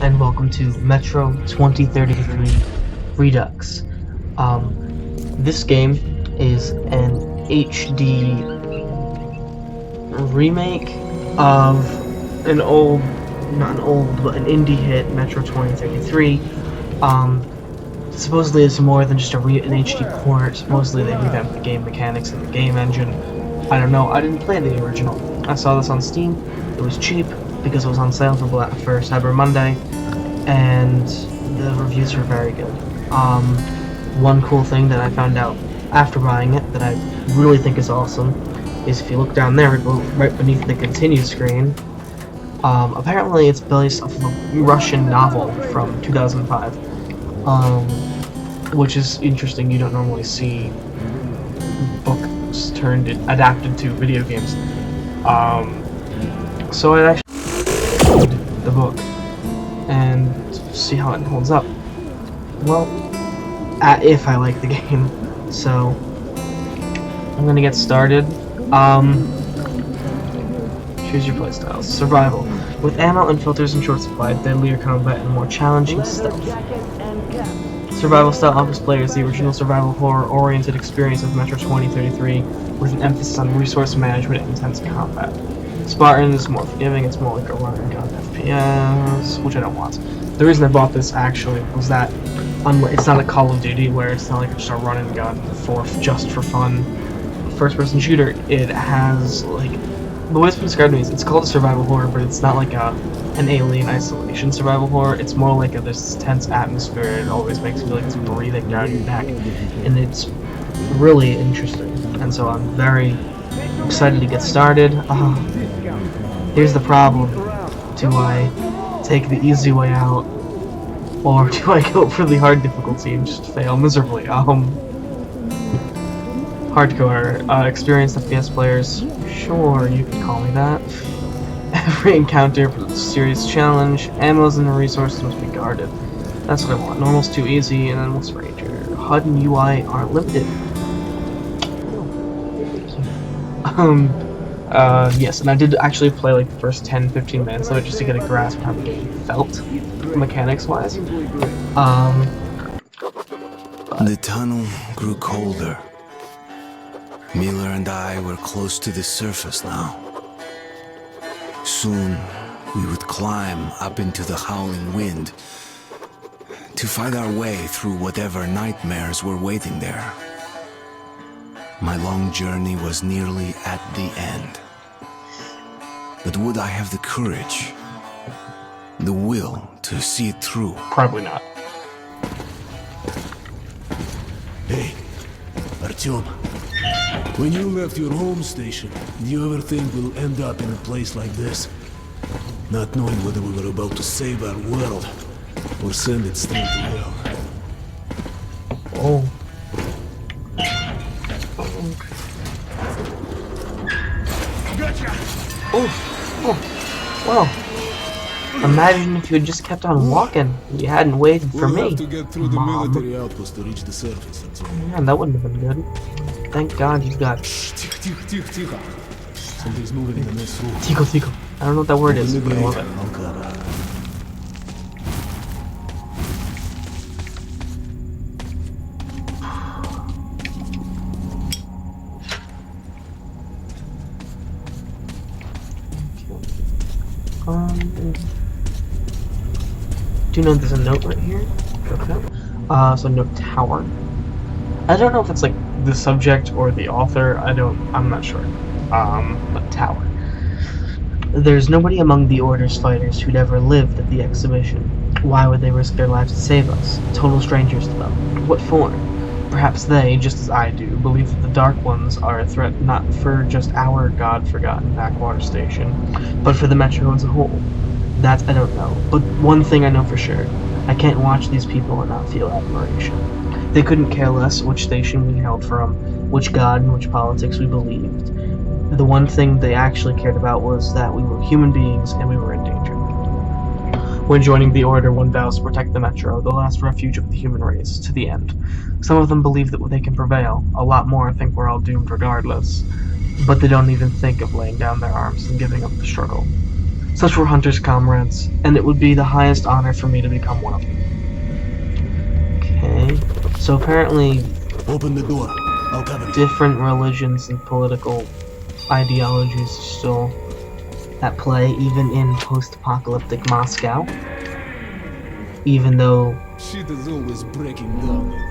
and welcome to Metro 2033 Redux. This game is an HD remake of an old, not an old, but an indie hit, Metro 2033. Supposedly it's more than just an HD port. Supposedly they revamped the game mechanics and the game engine. I don't know, I didn't play the original. I saw this on Steam, it was cheap, because it was on sale for Cyber Monday, and the reviews were very good. One cool thing that I found out after buying it that I really think is awesome is if you look down there, right beneath the continue screen, apparently it's based off of a Russian novel from 2005, which is interesting. You don't normally see books adapted to video games. So I actually read the book and see how it holds up. Well, if I like the game. So I'm gonna get started. Choose your playstyles. Survival. With ammo and filters in short supply, deadlier combat, and more challenging stealth. Survival style offers players the original survival horror-oriented experience of Metro 2033 with an emphasis on resource management and intense combat. Spartan is more forgiving, it's more like a run and gun FPS, which I don't want. The reason I bought this actually was that it's not a Call of Duty where it's not like just a run and gun just for fun. First-person shooter, it has like, the way it's been described to me is it's called a survival horror, but it's not like an Alien Isolation survival horror. It's more like this tense atmosphere. It always makes you feel like it's breathing down your neck, and it's really interesting. And so I'm very excited to get started. Here's the problem: do I take the easy way out, or do I go for the hard difficulty and just fail miserably? Hardcore, experienced FPS players, sure, you could call me that. Every encounter is a serious challenge. Ammos and resources must be guarded. That's what I want. Normal's too easy, and then what's Ranger? HUD and UI aren't limited. Yes, and I did actually play like the first 10-15 minutes of it just to get a grasp of how the game felt, mechanics-wise. The tunnel grew colder. Miller and I were close to the surface now. Soon, we would climb up into the howling wind to find our way through whatever nightmares were waiting there. My long journey was nearly at the end. But would I have the courage, the will to see it through? Probably not. Hey, Artyom. When you left your home station, did you ever think we'll end up in a place like this? Not knowing whether we were about to save our world or send it straight to hell. Oh. Gotcha. Oh. Well. Imagine if you had just kept on walking. You hadn't waited for me. We'll have to get through the military outpost to reach the surface. Man, that wouldn't have been good. Thank God you've got... Тихо. Something's moving in the next room. Tico. I don't know what that word is, but I love it. Do you know there's a note right here? Okay. So note tower. I don't know if it's like the subject or the author. I'm not sure. But tower. There's nobody among the Order's fighters who'd ever lived at the exhibition. Why would they risk their lives to save us? Total strangers to them. What for? Perhaps they, just as I do, believe that the Dark Ones are a threat not for just our god-forgotten backwater station, but for the Metro as a whole. That I don't know. But one thing I know for sure. I can't watch these people and not feel admiration. They couldn't care less which station we hailed from, which god and which politics we believed. The one thing they actually cared about was that we were human beings and we were in danger. When joining the Order, one vows to protect the Metro, the last refuge of the human race, to the end. Some of them believe that they can prevail. A lot more think we're all doomed regardless. But they don't even think of laying down their arms and giving up the struggle. Such were Hunter's comrades, and it would be the highest honor for me to become one of them. Okay, so apparently Open the door. I'll cover you. different religions and political ideologies are still at play, even in post-apocalyptic Moscow. Even though... Shit is always breaking down in here.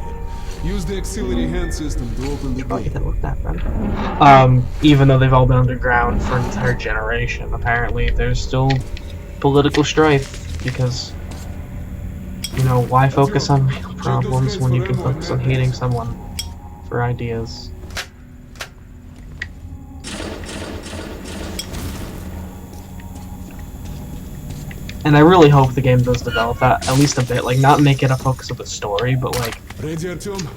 Use the auxiliary hand system to open the Oh, gate. that looked that bad. Even though they've all been underground for an entire generation, apparently there's still political strife, because, you know, why focus on real problems when you can focus on hating someone for ideas? And I really hope the game does develop that, at least a bit, like, not make it a focus of the story, but, like, Ready, Artyom?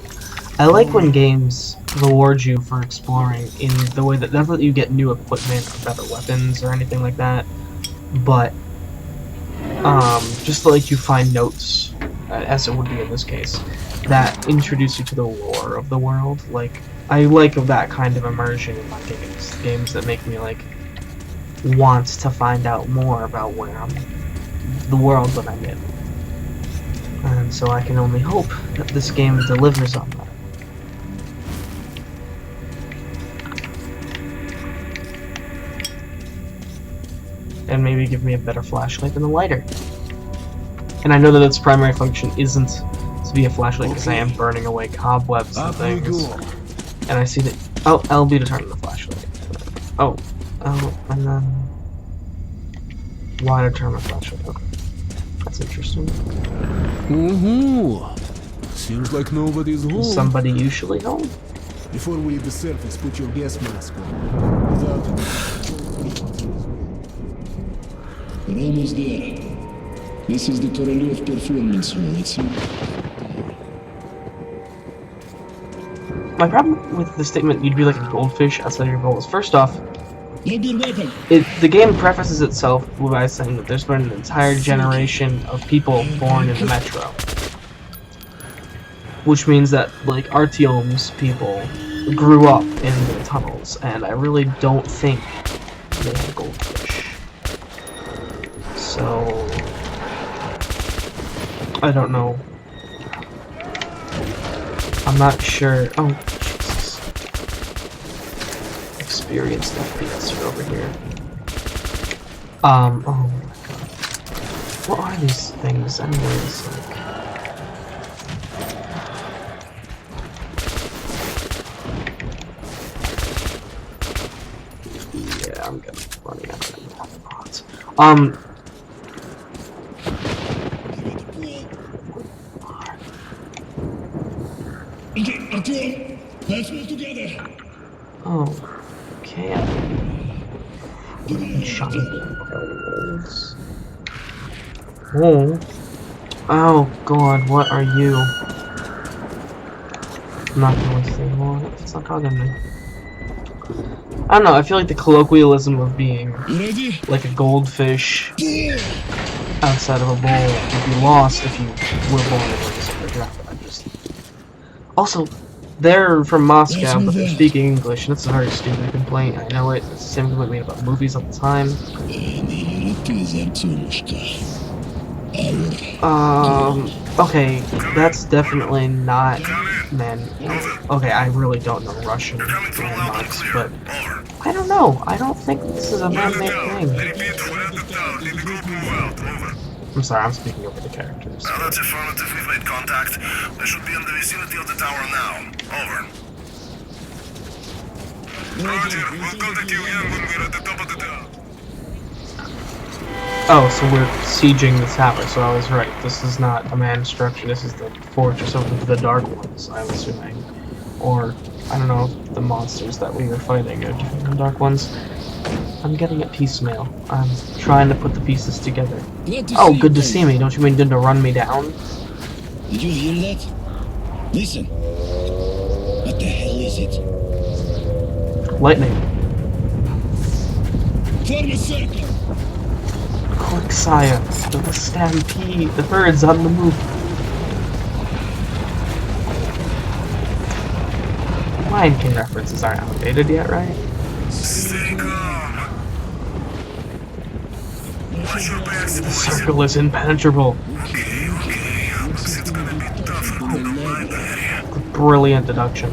I like when games reward you for exploring in the way that, not that you get new equipment or better weapons or anything like that, but, just like you find notes, as it would be in this case, that introduce you to the lore of the world. Like, I like that kind of immersion in my games that make me, like, want to find out more about the world that I'm in. And so I can only hope that this game delivers on that. And maybe give me a better flashlight and a lighter. And I know that its primary function isn't to be a flashlight because I am burning away cobwebs and things. And I see that... Oh, LB to turn on the flashlight. Oh, and then... Y to turn on the flashlight. Okay. That's interesting. Seems like nobody's home. Is somebody usually home? Before we leave the surface, put your gas mask on. Without it, we're almost there. This is the Korolev Performance Hall. It's My problem with the statement, you'd be like a goldfish outside your bowl, is first off, load your weapon. the game prefaces itself by saying that there's been an entire generation of people born in the metro. Which means that, like, Artyom's people grew up in the tunnels, and I really don't think they had goldfish. So... I don't know. I'm not sure. Oh, Jesus. Experienced FPS over here. Oh my god. What are these things anyways? Like... Yeah, I'm gonna be running out of mods. Okay, Artyom, let's move together. Oh, okay. Shiny pearls. Oh. Oh god, what are you? I'm not going to say more. It's not talking to me. I don't know, I feel like the colloquialism of being You ready? like a goldfish outside of a bowl would be lost if you were born in like a super draft. Also, they're from Moscow, but they're speaking English, and it's a very stupid complaint. I know it. It's the same complaint made about movies all the time. Okay, that's definitely not okay, I really don't know Russian landmarks, but I don't know. I don't think this is a man-made thing. I'm sorry, I'm speaking over the characters. That's affirmative. We've made contact. We should be in the vicinity of the tower now. Over. Roger. We'll contact you again when we're at the top of the tower. Oh, so we're sieging the tower, so I was right. This is not a manned structure, this is the fortress of the Dark Ones, I was assuming. Or, I don't know if the monsters that we were fighting are different than Dark Ones. I'm getting it piecemeal. I'm trying to put the pieces together. Oh, good to see me. Don't you mean good to run me down? Did you hear that? Listen. What the hell is it? Lightning. Form a circle. Quick, sire. The stampede. The bird's on the move. Lion King references aren't outdated yet, right? Stay calm. Watch your backs, The boys. circle is impenetrable. Okay. Looks it's gonna be tougher than the library. Brilliant deduction.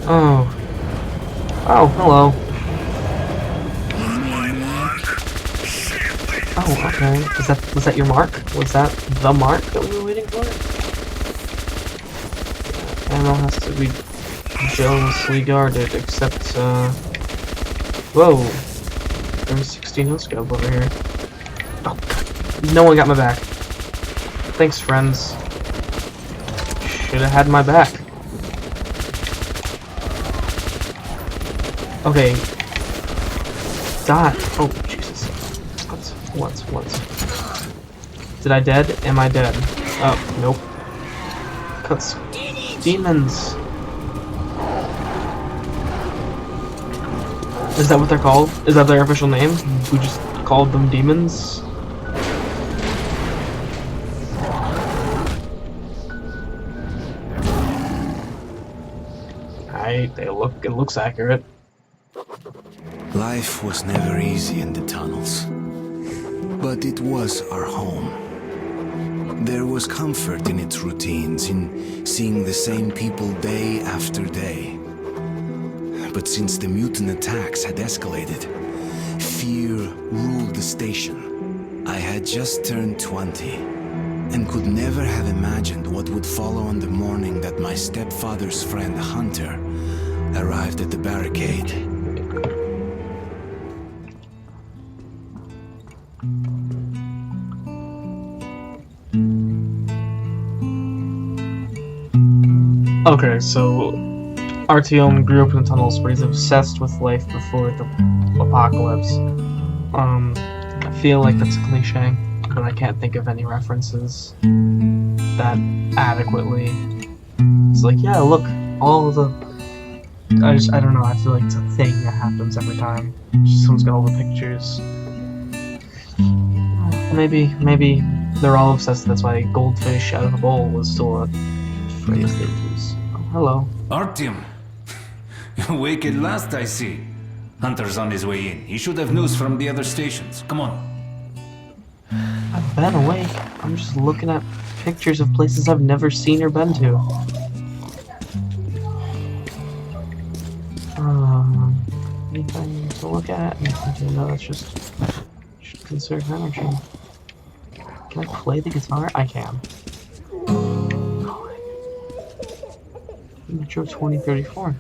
Oh. Oh, hello. My mark. Shit, wait. Oh, okay. Was that your mark? Was that the mark that we were waiting for? Ammo has to be jealously guarded, except, whoa. There's 16 no scope over here. Oh, God. No one got my back. Thanks, friends. Should have had my back. Okay. Die. Oh, Jesus. What? Did I dead? Am I dead? Oh, nope. Cuts. Demons! Is that what they're called? Is that their official name? We just called them demons? It looks accurate. Life was never easy in the tunnels, but it was our home. There was comfort in its routines, in seeing the same people day after day. But since the mutant attacks had escalated, fear ruled the station. I had just turned 20, and could never have imagined what would follow on the morning that my stepfather's friend Hunter arrived at the barricade. Okay, so Artyom grew up in the tunnels, but he's obsessed with life before the apocalypse. I feel like that's a cliche, but I can't think of any references that adequately. It's like, yeah, look, all of the. I don't know. I feel like it's a thing that happens every time. Someone's got all the pictures. Maybe they're all obsessed. That's why goldfish out of a bowl was still a phrase they use. Oh, hello. Artyom! Awake at last, I see. Hunter's on his way in. He should have news from the other stations. Come on. I've been awake. I'm just looking at pictures of places I've never seen or been to. Anything to look at? No, that's just should conserve energy. Can I play the guitar? I can. Metro 2034.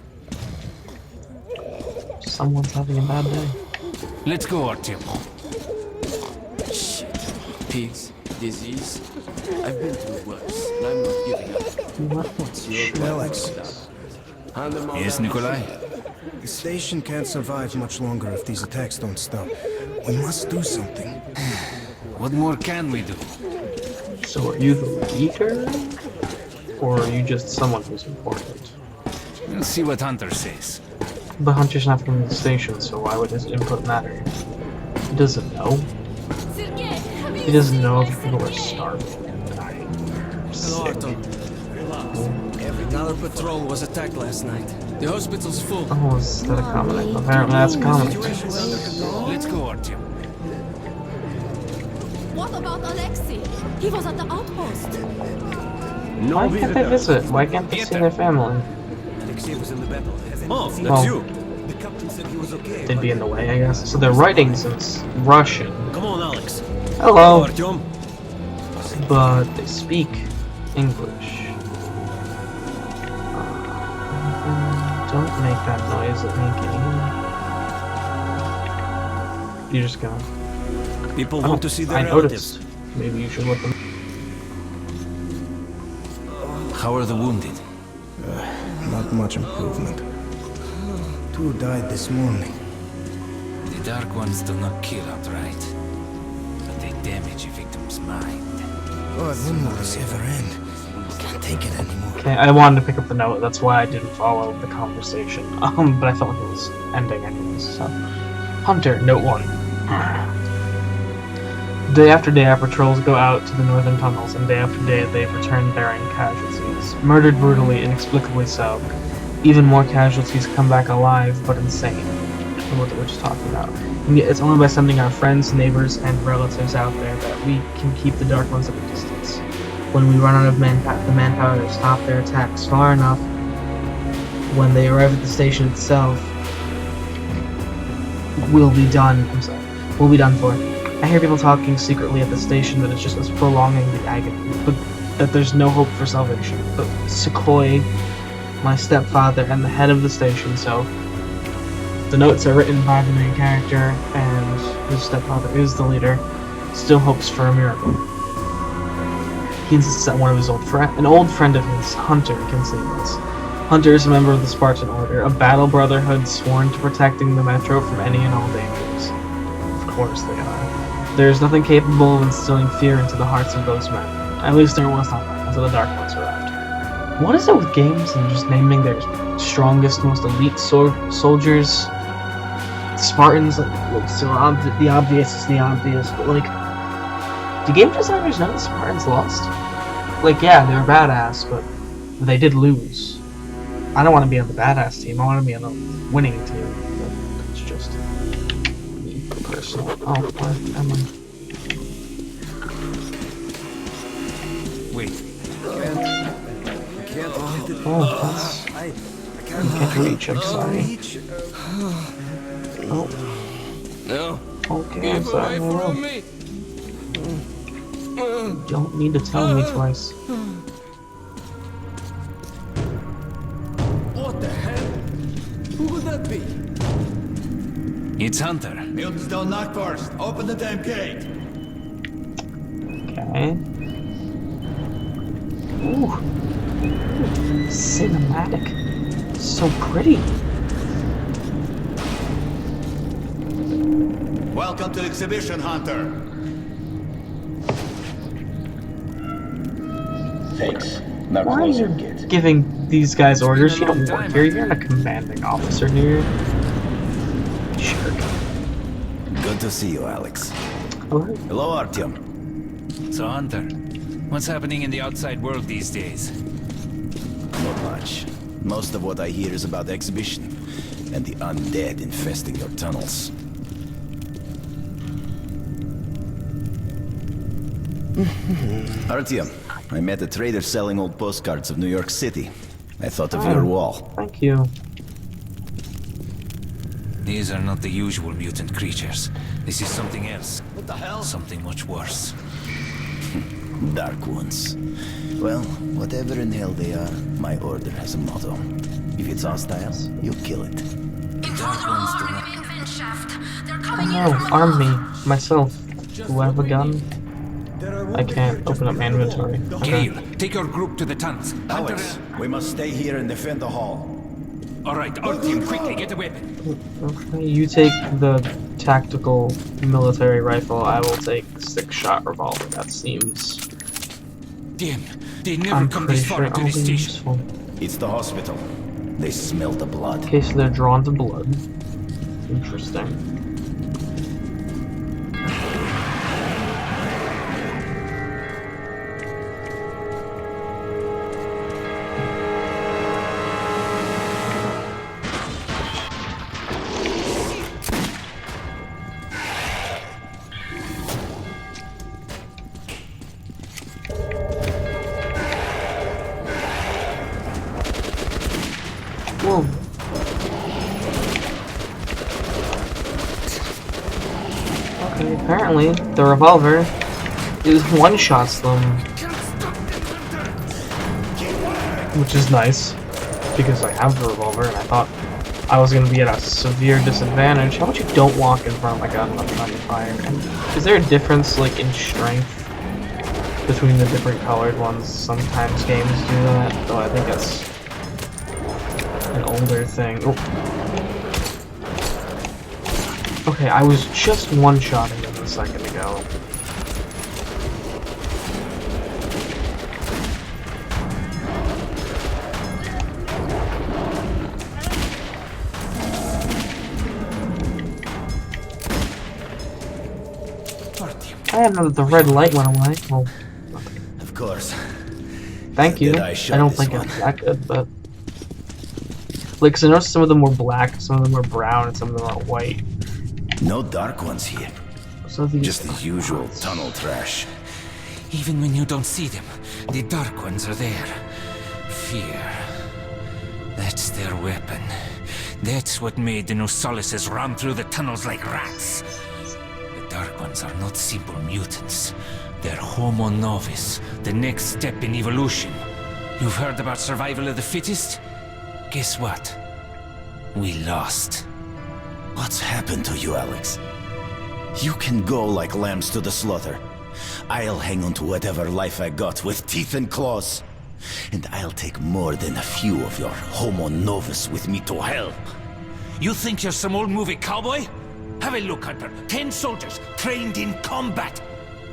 Someone's having a bad day. Let's go, Artyom. Shit. Pigs, disease. I've been through worse, and I'm not giving up. What's your Alex. Yes, Nikolai? The station can't survive much longer if these attacks don't stop. We must do something. What more can we do? So are you the leader? Or are you just someone who's important? We'll see what Hunter says. But Hunter's not from the station, so why would his input matter? He doesn't know. He doesn't know if people are starving and dying. Hello, Artyom. Another patrol was attacked last night. The hospital's full. Oh, is that a comedy? Apparently that's a comedy. Let's go, Artyom. What about Alexei? He was at the outpost. Why can't they visit? Why can't they see their family? Alexei was in the battle. Oh, that's Well, you. The captain said he was okay. they'd be in the way, I guess. So they're writing since Russian. Come on, Alex. Hello! Artyom. But they speak English. Don't make that noise at me, game. You're just gonna. People Oh, want to see their I relatives. noticed. Maybe you should let them. How are the wounded? Not much improvement. 2 died this morning. The Dark Ones do not kill outright, but they damage a victim's mind. God, when will this ever end? Can't take it anymore. Okay, I wanted to pick up the note. That's why I didn't follow the conversation. But I felt like it was ending anyways. So, Hunter, note 1. Day after day, our patrols go out to the northern tunnels, and day after day, they return bearing casualties. Murdered brutally, inexplicably so. Even more casualties come back alive, but insane. what we're just talking about. And it's only by sending our friends, neighbors, and relatives out there that we can keep the Dark Ones at a distance. When we run out of the manpower to stop their attacks far enough, when they arrive at the station itself, we'll be done. We'll be done for. I hear people talking secretly at the station that it's just us prolonging the agony, but that there's no hope for salvation. But Sequoia, my stepfather, and the head of the station, so the notes are written by the main character, and his stepfather is the leader, still hopes for a miracle. He insists that one of his an old friend of his, Hunter, can save us. Hunter is a member of the Spartan Order, a battle brotherhood sworn to protecting the Metro from any and all dangers. Of course they are. There is nothing capable of instilling fear into the hearts of those men. At least there was not until the Dark Ones arrived. What is it with games and just naming their strongest, most elite soldiers? Spartans, like, so the obvious is the obvious, but like, do game designers know the Spartans lost? Like, yeah, they were badass, but they did lose. I don't want to be on the badass team, I want to be on the winning team. But it's just me, personal. Oh, what am I? Wait. I can't. Oh, that's... I can't reach, I'm sorry. Oh. No. Okay, I'm Keep sorry. away from me. You don't need to tell me twice. What the hell? Who would that be? It's Hunter. Mutants don't knock first. Open the damn gate. Okay. Ooh. Cinematic. So pretty. Welcome to Exhibition Hunter. Thanks. Now Why are close you your gate. giving these guys orders? You been a don't long work time, here. You're not a commanding officer here. Jerk. Good to see you, Alex. Alright. Hello, Artyom. So, Hunter, what's happening in the outside world these days? Not much. Most of what I hear is about the exhibition and the undead infesting your tunnels. Artyom, I met a trader selling old postcards of New York City. I thought of your wall. Thank you. These are not the usual mutant creatures. This is something else. What the hell? Something much worse. Dark ones. Well, whatever in hell they are, my order has a motto. If it's hostile, you kill it. Dark ones do not... Oh, arm me. Myself. Do I have a gun? I can't open up my inventory. Okay. Gale, take your group to the tunnels. Hunter... Alex, we must stay here and defend the hall. Alright, Artyom, quickly, get a weapon. Okay, you take the tactical military rifle, I will take 6-shot revolver. That seems... Damn, they never I'm come pretty this far sure into I'll the be station. useful. It's the hospital. They smell the blood. Okay, so they're drawn to blood. Interesting. Whoa. Okay, apparently the revolver is one-shots them. Which is nice, because I have the revolver and I thought I was going to be at a severe disadvantage. How about you don't walk in front of my gun when I'm trying to fire? And is there a difference, like, in strength between the different colored ones? Sometimes games do that, though I think that's an older thing. Oh. Okay, I was just one-shotting them a second ago. I didn't know that the red light went away. Well, Of course. thank you. Did I I shot don't this think one? it's that good, but Like, 'cause I noticed some of them were black, some of them were brown, and some of them are white. No dark ones here. So these Just the usual tunnel trash. Even when you don't see them, the Dark Ones are there. Fear. That's their weapon. That's what made the Nosalises run through the tunnels like rats. The Dark Ones are not simple mutants. They're Homo Novus, the next step in evolution. You've heard about survival of the fittest? Guess what? We lost. What's happened to you, Alex? You can go like lambs to the slaughter. I'll hang on to whatever life I got with teeth and claws. And I'll take more than a few of your Homo Novus with me to hell. You think you're some old movie cowboy? Have a look, Hunter. 10 soldiers trained in combat.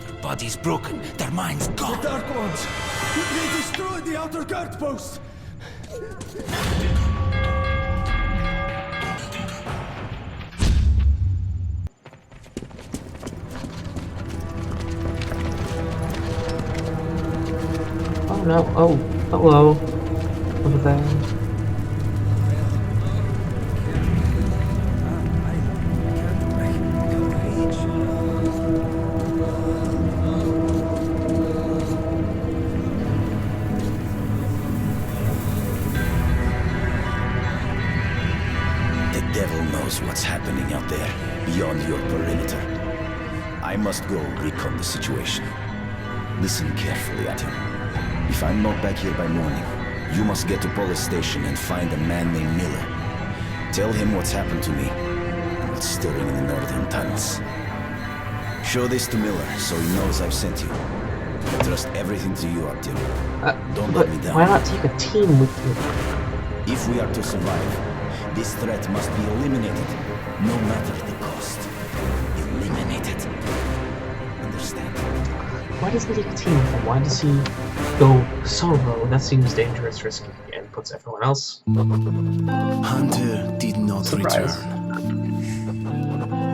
Their bodies broken, their minds gone. The Dark Ones! They destroyed the outer guard post! Oh no, oh, hello. Over there. The devil knows what's happening out there, beyond your perimeter. I must go recon the situation. Listen carefully at him. If I'm not back here by morning, you must get to police station and find a man named Miller. Tell him what's happened to me, what's stirring in the northern tunnels. Show this to Miller so he knows I've sent you. I trust everything to you, Artyom. Don't let me down. Why not take a team with you? If we are to survive, this threat must be eliminated, no matter the cost. Eliminated. Understand? Why doesn't he take a team with him? Why does he go solo? That seems dangerous, risky, and puts everyone else. Hunter did not Surprise. return.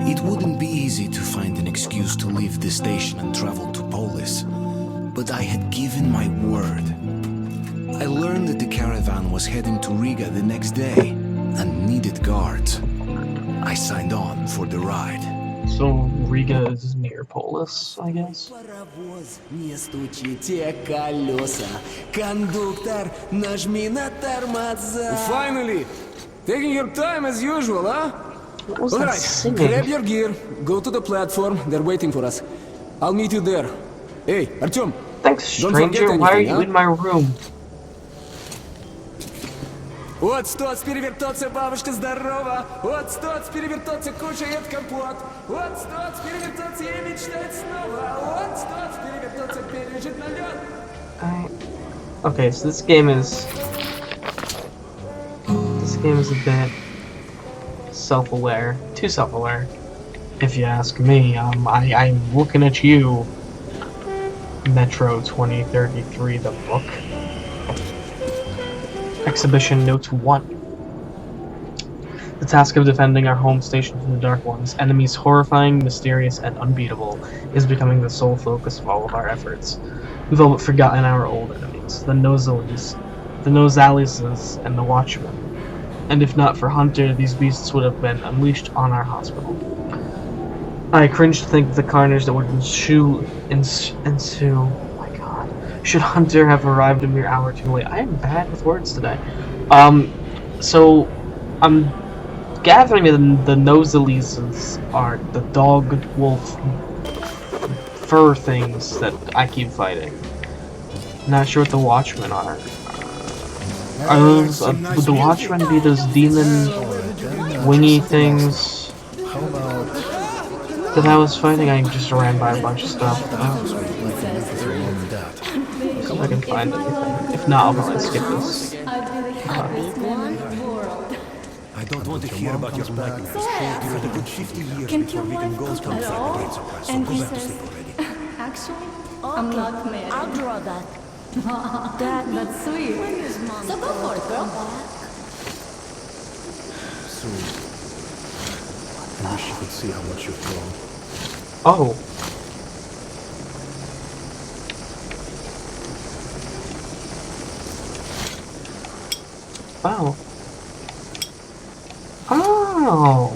It wouldn't be easy to find an excuse to leave the station and travel to Polis, but I had given my word. I learned that the caravan was heading to Riga the next day and needed guards. I signed on for the ride. So Riga is near Polis, I guess. Паровоз, не стучите колеса. Кондуктор, нажми на тормоза. Finally! Taking your time as usual, huh? What was that Alright, singing? grab your gear, go to the platform, they're waiting for us. I'll meet you there. Hey, Artyom! Thanks, Don't forget stranger. Why are anything, you huh? in my room? Вот стоц перевертоться, бабушка здорова. Вот стоц перевертоться, кушает компот. Вот стоц перевертоться и мечтать снова. Вот стоц перевертоться, пережить налет. Okay, so this game is a bit self-aware, too self-aware, if you ask me. I'm looking at you, Metro 2033, the book. Exhibition Note 1. The task of defending our home station from the Dark Ones, enemies horrifying, mysterious, and unbeatable, is becoming the sole focus of all of our efforts. We've all but forgotten our old enemies, the Nosalises, and the Watchmen. And if not for Hunter, these beasts would have been unleashed on our hospital. I cringe to think of the carnage that would ensue. Oh my god. Should Hunter have arrived a mere hour too late? I am bad with words today. So I'm gathering that the Nosalises are the dog, wolf, fur things that I keep fighting. Not sure what the Watchmen are. Are those, would the Watchmen be those demon, wingy things that I was fighting? I just ran by a bunch of stuff. See if I can find anything. If not, I'll probably skip this. I don't want to hear about your nightmares. You had a good 50 years before we can go to the gates of us, so go back to sleep already. Actually, I'm not married. I'll draw that. That's sweet. So go for it, girl. So, I wish you could see how much you've grown. Oh. Wow. Oh,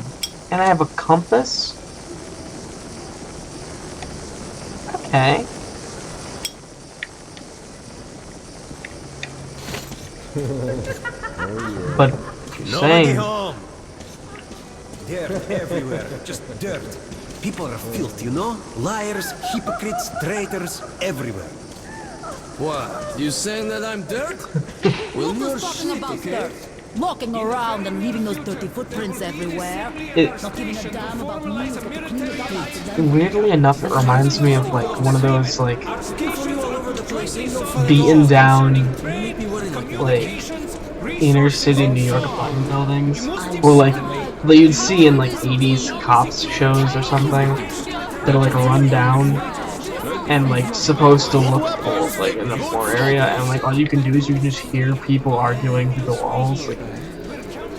and I have a compass? Okay. But Nobody saying home. Dirt everywhere, just dirt. People are filth, you know? Liars, hypocrites, traitors, everywhere. What? You saying that I'm dirt? Well, you're shit, okay? Walking around and leaving those dirty footprints everywhere. It, Not giving a damn about news or to clean it up after them. weirdly enough, it reminds me of like one of those like beaten down like inner city New York apartment buildings, or like that you'd see in like 80s cops shows or something that are like run down and like supposed to look old, like in the floor area, and like all you can do is you can just hear people arguing through the walls. Like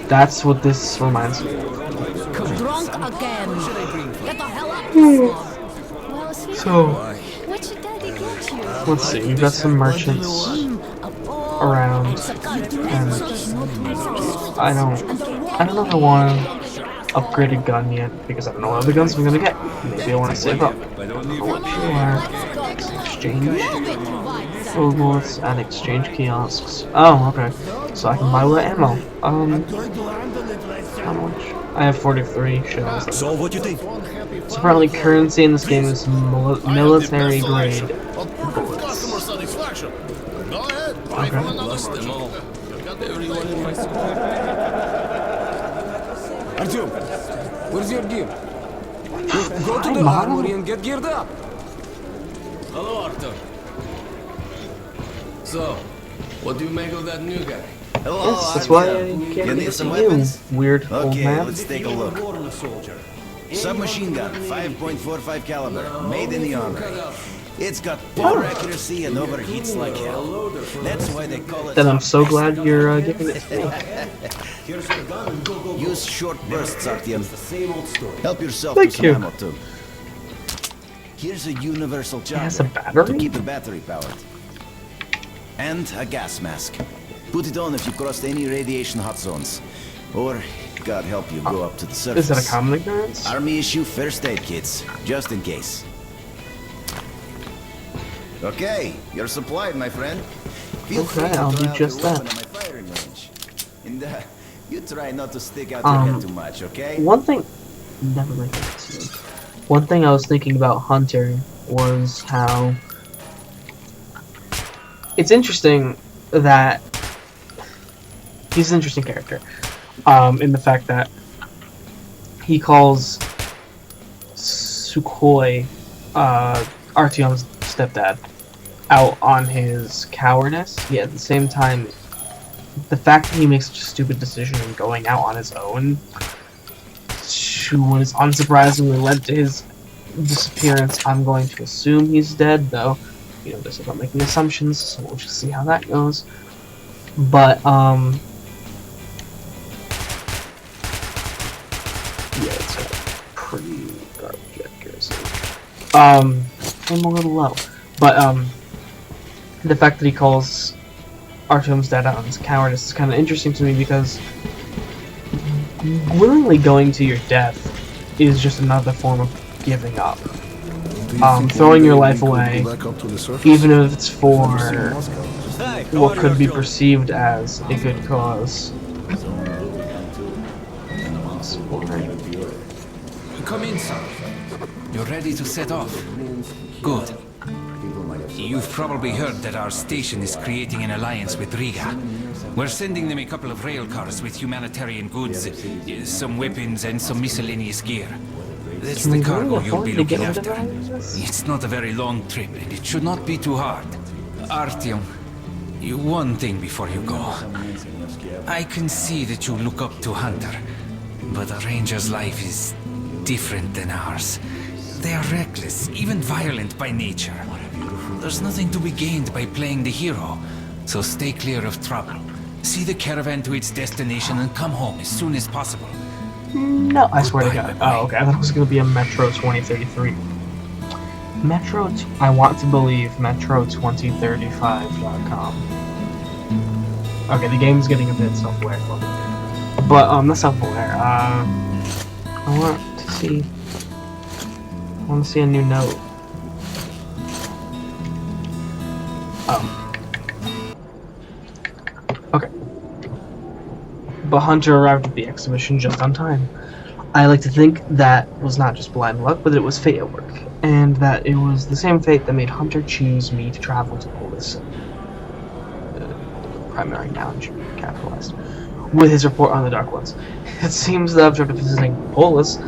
that's what this reminds me of. Drunk again. Get the hell up. So What should Daddy get you? let's see, we've got some merchants around, and I don't know if I want to upgrade a gun yet because I don't know what other guns I'm gonna get. Maybe I want to save up. Sure. Exchange. Full bullets and exchange kiosks. Oh, okay. So I can buy with ammo. How much? I have 43 shells. So what you think? So apparently currency in this game is military grade bullets. Okay. Lost them all. Everyone in my squad. Artyom, where's your gear? Go to the armory and get geared up. Hello, Artyom. So, what do you make of that new guy? Hello, Yes, that's why I You can't need get some to weapons? you, weird old Okay, man. let's take a look. Submachine gun, 5.45 caliber, made in the armory. It's got poor accuracy and overheats like hell. That's why they call it... Then I'm so glad you're giving it to me. Use short bursts, Artyom. Help yourself Thank to some you. ammo too. Here's a universal charger has a battery? to keep the battery powered. And a gas mask. Put it on if you crossed any radiation hot zones. Or, God help you, go up to the surface. Is that a common occurrence? Army issue first aid kits, just in case. Okay, you're supplied, my friend. Feel free Okay, to I'll try do out just your that. weapon at my firing range. And you try not to stick out your head too much, okay? One thing, never mind. One thing I was thinking about Hunter was how it's interesting that he's an interesting character, in the fact that he calls Sukhoi, Artyom's stepdad, out on his cowardice, yet at the same time, the fact that he makes such a stupid decision in going out on his own, what is unsurprisingly led to his disappearance. I'm going to assume he's dead, though, you know, just about making assumptions, so we'll just see how that goes. But, yeah, it's got pretty garbage accuracy. I'm a little low. But, the fact that he calls Artyom's dad out on his cowardice is kind of interesting to me because willingly going to your death is just another form of giving up. Throwing your life away, even if it's for what could be perceived as a good cause. Come in, son. You're ready to set off. Good. You've probably heard that our station is creating an alliance with Riga. We're sending them a couple of rail cars with humanitarian goods, some weapons, and some miscellaneous gear. That's the cargo you'll be looking after. It's not a very long trip, and it should not be too hard. Artyom, one thing before you go. I can see that you look up to Hunter, but a ranger's life is different than ours. They are reckless, even violent by nature. There's nothing to be gained by playing the hero, so stay clear of trouble. See the caravan to its destination and come home as soon as possible. No, I swear to God. Oh, okay, I thought it was going to be a Metro 2033. I want to believe Metro2035.com. Okay, the game's getting a bit self-aware. But that's not where. I want to see a new note. Oh. Okay. But Hunter arrived at the exhibition just on time. I like to think that was not just blind luck, but it was fate at work, and that it was the same fate that made Hunter choose me to travel to Polis. Primary noun should be capitalized. With his report on the Dark Ones. It seems the object of visiting Polis,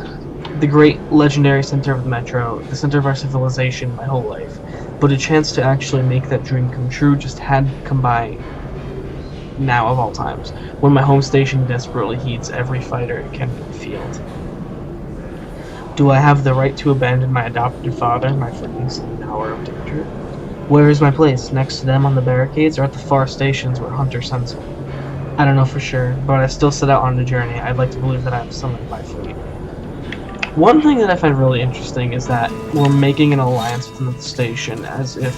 the great legendary center of the Metro, the center of our civilization my whole life, but a chance to actually make that dream come true just had come by now of all times, when my home station desperately heeds every fighter it can field. Do I have the right to abandon my adopted father, my friends, in an hour of danger? Where is my place? Next to them on the barricades, or at the far stations where Hunter sends me? I don't know for sure, but I still set out on the journey. I'd like to believe that I'm summoned by fate. One thing that I find really interesting is that we're making an alliance within the station, as if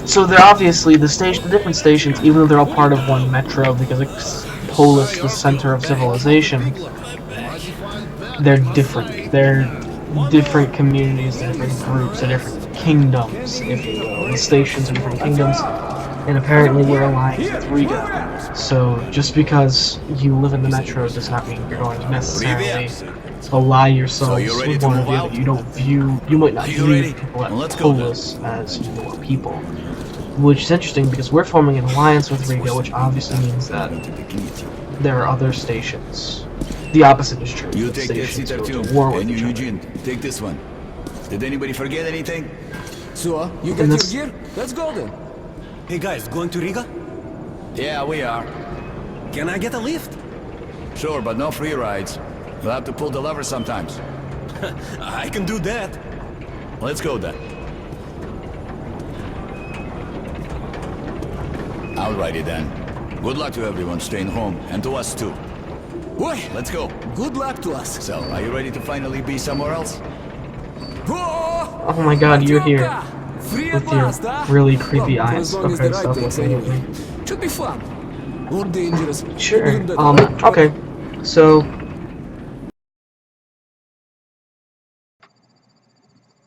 so they're obviously the different stations, even though they're all part of one metro, because it's Polis, the center of civilization. They're different. They're different communities, they're different groups, they're different kingdoms, if you will. The stations are different kingdoms, and apparently we're aligned with Riga. So just because you live in the metro does not mean you're going to necessarily ally yourselves with one or the other. You might not view the people at Polis as your people. Which is interesting because we're forming an alliance with Riga, which obviously means that there are other stations. The opposite is true. You take this, and you, Eugene, take this one. Did anybody forget anything? So, you got your gear? Let's go then. Hey guys, going to Riga? Yeah, we are. Can I get a lift? Sure, but no free rides. You'll have to pull the lever sometimes. I can do that. Let's go then. Alrighty then. Good luck to everyone staying home, and to us too. Boy, let's go. Good luck to us. So, are you ready to finally be somewhere else? Oh my god, you're here. With your really creepy eyes. Okay, stop looking at me. Should be fun. Or dangerous. Sure. Okay. So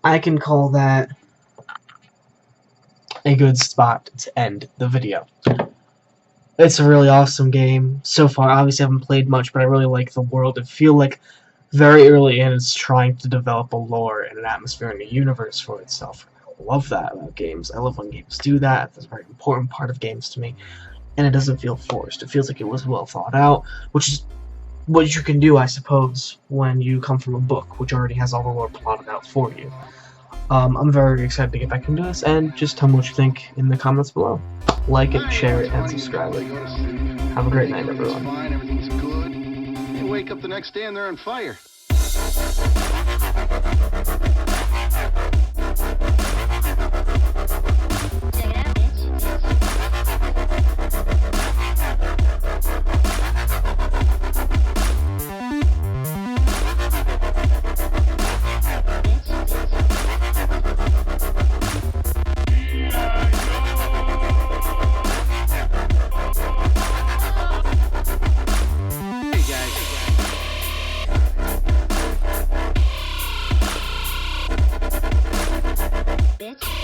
I can call that a good spot to end the video. It's a really awesome game so far. Obviously, I haven't played much, but I really like the world. I feel like very early in, it's trying to develop a lore and an atmosphere and a universe for itself. I love that about games. I love when games do that. That's a very important part of games to me. And it doesn't feel forced. It feels like it was well thought out, which is what you can do, I suppose, when you come from a book, which already has all the lore plotted out for you. I'm very excited to get back into this, and just tell me what you think in the comments below. Like it, share it, and subscribe it. Have a great night, everyone. Everything's good. You wake up the next day and they're on fire. Bitch.